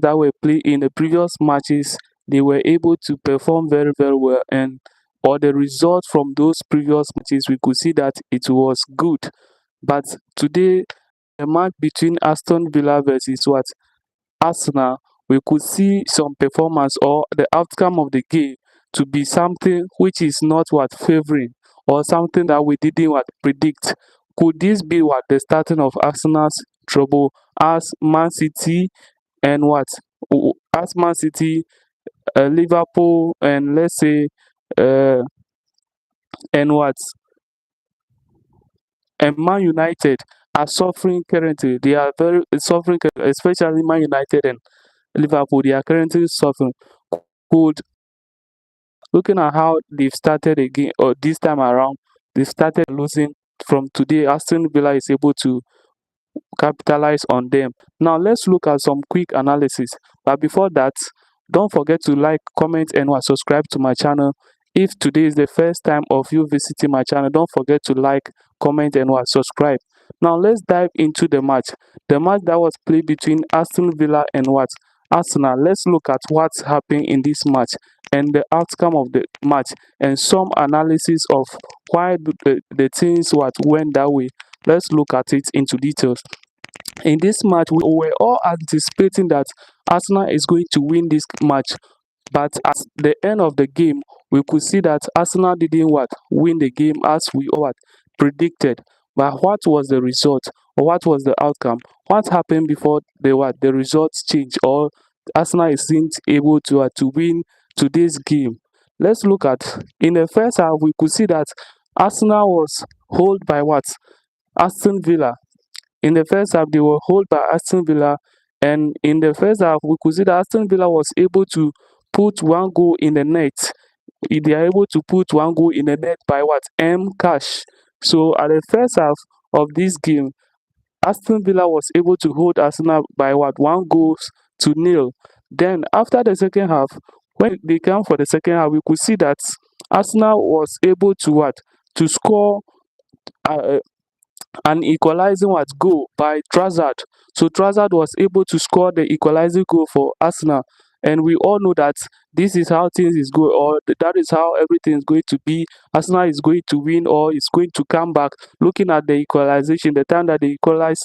that were played in the previous matches, they were able to perform very, very well, and or the result from those previous matches, we could see that it was good. But today, the match between Aston Villa versus what Arsenal, we could see some performance or the outcome of the game to be something which is not what favoring, or something that we didn't what predict. Could this be what the starting of Arsenal's trouble, as Man City and what as Man City, Liverpool, and let's say uh, and what and Man United are suffering currently. They are very suffering, especially Man United and Liverpool. They are currently suffering. Could, looking at how they've started again, or this time around, they started losing. From today, Aston Villa is able to capitalize on them. Now let's look at some quick analysis. But before that, don't forget to like, comment, and what subscribe to my channel. If today is the first time of you visiting my channel, don't forget to like, comment, and what subscribe. Now let's dive into the match. The match that was played between Aston Villa and what Arsenal. Let's look at what's happened in this match and the outcome of the match, and some analysis of why the things what went that way. Let's look at it into details. In this match, we were all anticipating that Arsenal is going to win this match, but at the end of the game, we could see that Arsenal didn't what win the game as we all what predicted. But what was the result, or what was the outcome? What happened before the results change, or Arsenal isn't able to win today's game? Let's look at, in the first half, we could see that Arsenal was held by what Aston Villa. In the first half, they were held by Aston Villa, and in the first half, we could see that Aston Villa was able to put one goal in the net. They are able to put one goal in the net by what Cash. So at the first half of this game, Aston Villa was able to hold Arsenal by what 1 goal to 0. Then after the second half, when they came for the second half, we could see that Arsenal was able to what to score uh, an equalizing what goal by Trossard. So Trossard was able to score the equalizing goal for Arsenal, and we all know that this is how things is going, or that is how everything is going to be. Arsenal is going to win, or is going to come back. Looking at the equalization, the time that they equalize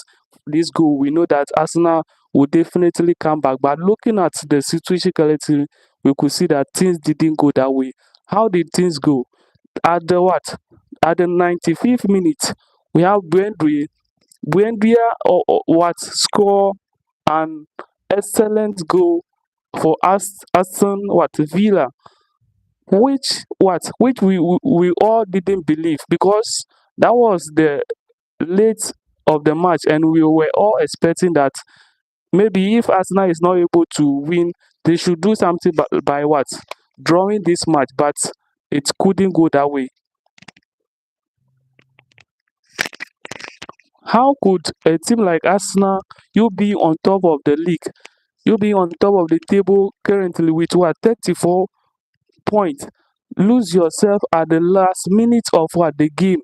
this goal, we know that Arsenal will definitely come back. But looking at the situation currently, we could see that things didn't go that way. How did things go? At the what? At the 95th minute, we have Buendia or what score an excellent goal for Aston what Villa, which we all didn't believe, because that was the late of the match, and we were all expecting that maybe if Arsenal is not able to win, they should do something by what drawing this match, but it couldn't go that way. How could a team like Arsenal, you be on top of the league, you be on top of the table currently with what 34 points, lose yourself at the last minute of what the game?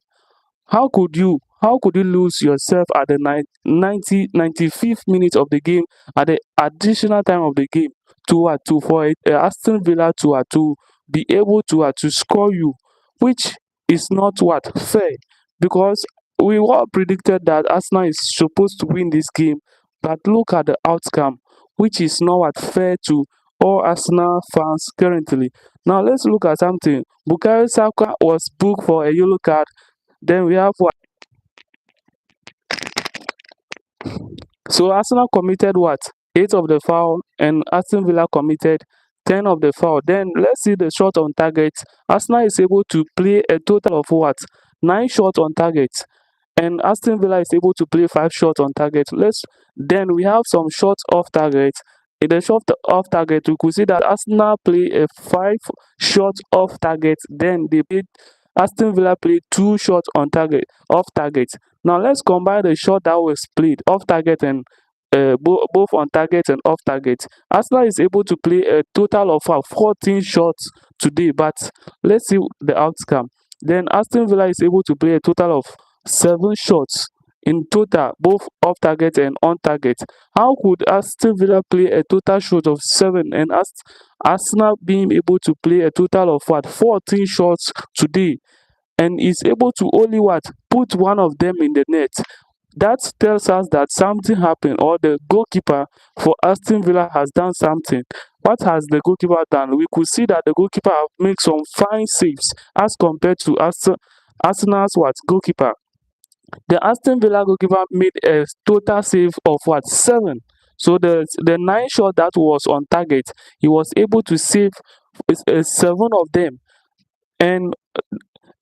How could you lose yourself at the 95th minute of the game, at the additional time of the game, to what to for Aston Villa to be able to score you, which is not what fair, because we all predicted that Arsenal is supposed to win this game, but look at the outcome, which is not what fair to all Arsenal fans currently. Now let's look at something. Bukayo Saka was booked for a yellow card. Then we have what? So Arsenal committed what? 8 of the foul, and Aston Villa committed 10 of the foul. Then let's see the shot on target. Arsenal is able to play a total of what? 9 shots on target, and Aston Villa is able to play 5 shots on target. Then we have some shots off target. In the shot off target, we could see that Arsenal play a 5 shots off target. Then Aston Villa played 2 shots on target off target. Now let's combine the shot that was played off target and both on target and off target. Arsenal is able to play a total of 14 shots today, but let's see the outcome. Then Aston Villa is able to play a total of 7 shots in total, both off target and on target. How could Aston Villa play a total shot of 7 and Arsenal being able to play a total of what 14 shots today, and is able to only what put one of them in the net? That tells us that something happened, or the goalkeeper for Aston Villa has done something. What has the goalkeeper done? We could see that the goalkeeper have made some fine saves as compared to Arsenal's what goalkeeper. The Aston Villa goalkeeper made a total save of what 7. So the 9 shot that was on target, he was able to save 7 of them. And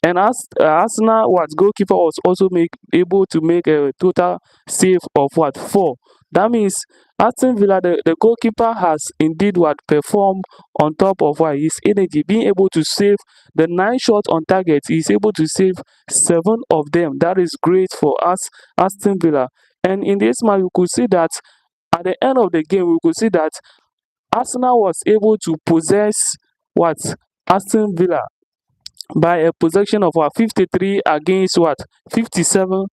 as Arsenal what goalkeeper was also able to make a total save of what 4. That means Aston Villa, the goalkeeper has indeed what performed on top of what his energy, being able to save the 9 shots on target. He's able to save 7 of them. That is great for us, Aston Villa. And in this match, we could see that at the end of the game, we could see that Arsenal was able to possess what Aston Villa by a possession of what 53 against what 57.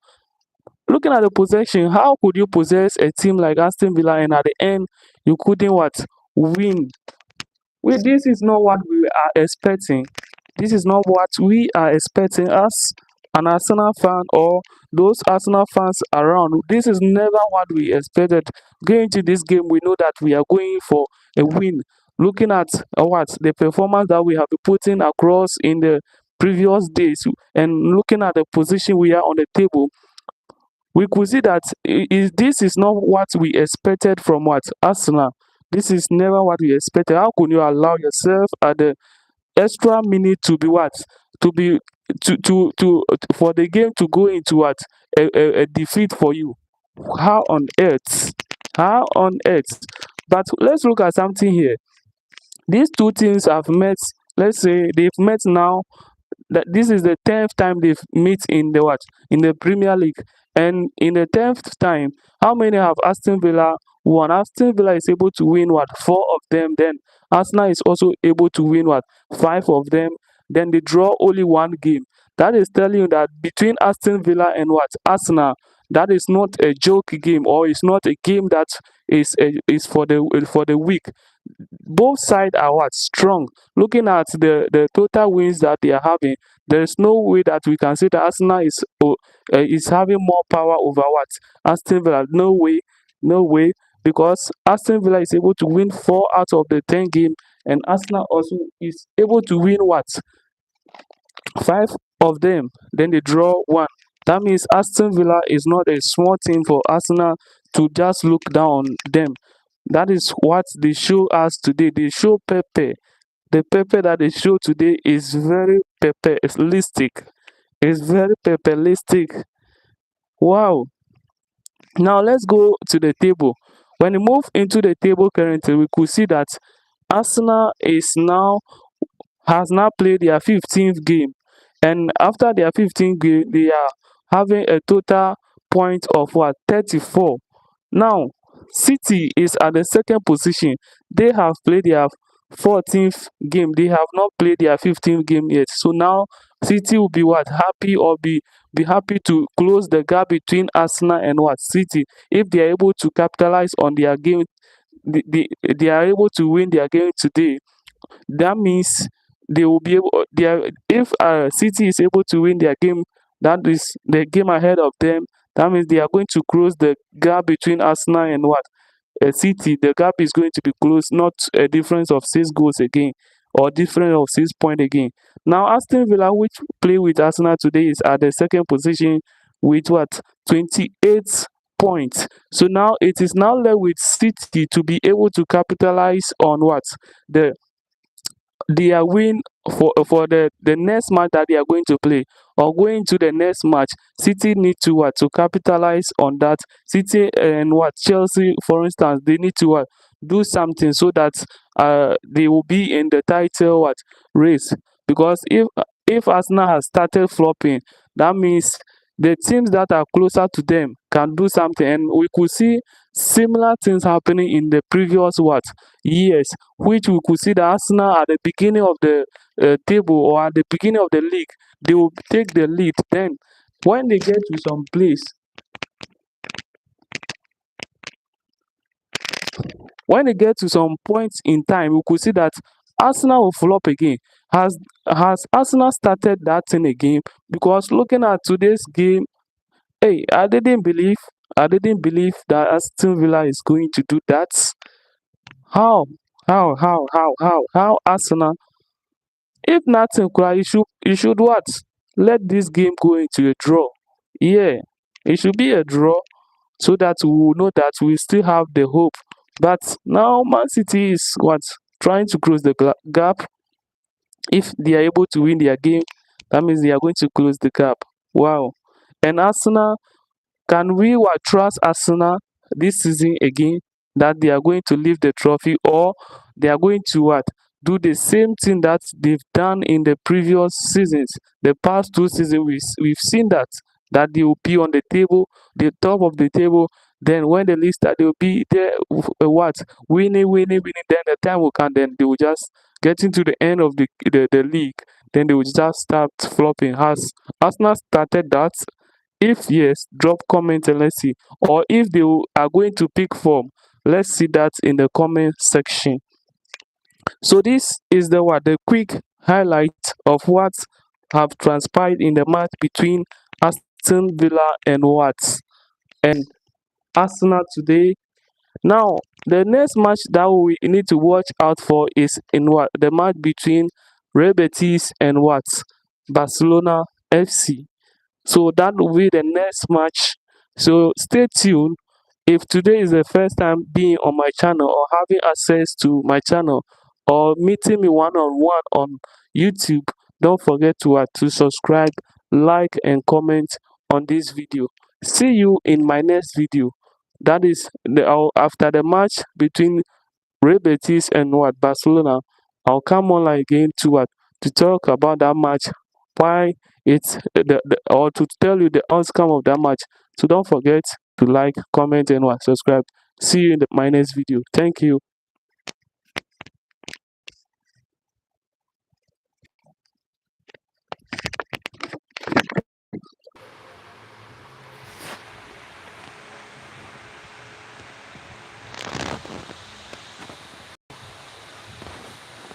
Looking at the possession, how could you possess a team like Aston Villa and at the end you couldn't what win? Well, this is not what we are expecting. This is not what we are expecting as an Arsenal fan or those Arsenal fans around. This is never what we expected. Going into this game, we know that we are going for a win. Looking at what the performance that we have been putting across in the previous days, and looking at the position we are on the table, we could see that this is not what we expected from what Arsenal. This is never what we expected. How could you allow yourself at the extra minute to be what to be to for the game to go into what a defeat for you? How on earth? How on earth? But let's look at something here. These two teams have met. Let's say they've met now, that this is the 10th time they've meet in the what in the Premier League. And in the 10th time, how many have Aston Villa won? Aston Villa is able to win what 4 of them. Then Arsenal is also able to win what 5 of them. Then they draw only 1 game. That is telling you that between Aston Villa and what Arsenal, that is not a joke game, or it's not a game that is for the weak. Both sides are what strong. Looking at the total wins that they are having, there is no way that we can say that Arsenal is having more power over what Aston Villa. No way, no way, because Aston Villa is able to win 4 out of the 10 game, and Arsenal also is able to win what 5 of them. Then they draw 1. That means Aston Villa is not a small team for Arsenal to just look down on them. That is what they show us today. They show Pepe. The Pepe that they show today is very Pepe-listic. It's very Pepe-listic. Wow. Now let's go to the table. When we move into the table currently, we could see that Arsenal has now played their 15th game. And after their 15th game, they are having a total point of what 34. Now, City is at the second position. They have played their 14th game. They have not played their 15th game yet. So now City will be what happy, or be happy to close the gap between Arsenal and what City, if they are able to capitalize on their game. They are able to win their game today. That means they will be able. If City is able to win their game, that is the game ahead of them. That means they are going to close the gap between Arsenal and what City. The gap is going to be closed, not a difference of 6 goals again, or difference of 6 points again. Now Aston Villa, which play with Arsenal today, is at the second position with what 28 points. So now it is now left with City to be able to capitalize on what their win for the next match that they are going to play, or going to the next match. City need to what to capitalize on that. City and what Chelsea, for instance, they need to what do something so that they will be in the title what race. Because if Arsenal has started flopping, that means the teams that are closer to them can do something. And we could see similar things happening in the previous what years, which we could see that Arsenal at the beginning of the table, or at the beginning of the league, they will take the lead. Then when they get to some place, When it gets to some point in time, we could see that Arsenal will flop again. Has Arsenal started that thing again? Because looking at today's game, hey, I didn't believe that Aston Villa is going to do that. How? How Arsenal? If nothing, you should what? Let this game go into a draw. Yeah, it should be a draw so that we will know that we still have the hope. But now Man City is what? Trying to close the gap. If they are able to win their game, that means they are going to close the gap. Wow. And Arsenal, can we what, trust Arsenal this season again that they are going to lift the trophy, or they are going to what, do the same thing that they've done in the previous seasons? The past two seasons we've seen that they will be on the table, the top of the table. Then when the league start, they'll be there what, winning. Then the time will come, then they will just get into the end of the league. Then they will just start flopping. Has Arsenal started that? If yes, drop comment and let's see. Or if are going to pick form, let's see that in the comment section. So this is the quick highlight of what have transpired in the match between Aston Villa and Arsenal today. Now the next match that we need to watch out for is in the match between Real Betis and Barcelona FC. So that will be the next match. So stay tuned. If today is the first time being on my channel or having access to my channel or meeting me one-on-one on YouTube, don't forget to subscribe, like and comment on this video. See you in my next video. That is after the match between Real Betis and Barcelona. I'll come online again to talk about that match, why it's or to tell you the outcome of that match. So don't forget to like, comment, and subscribe. See you in my next video. Thank you.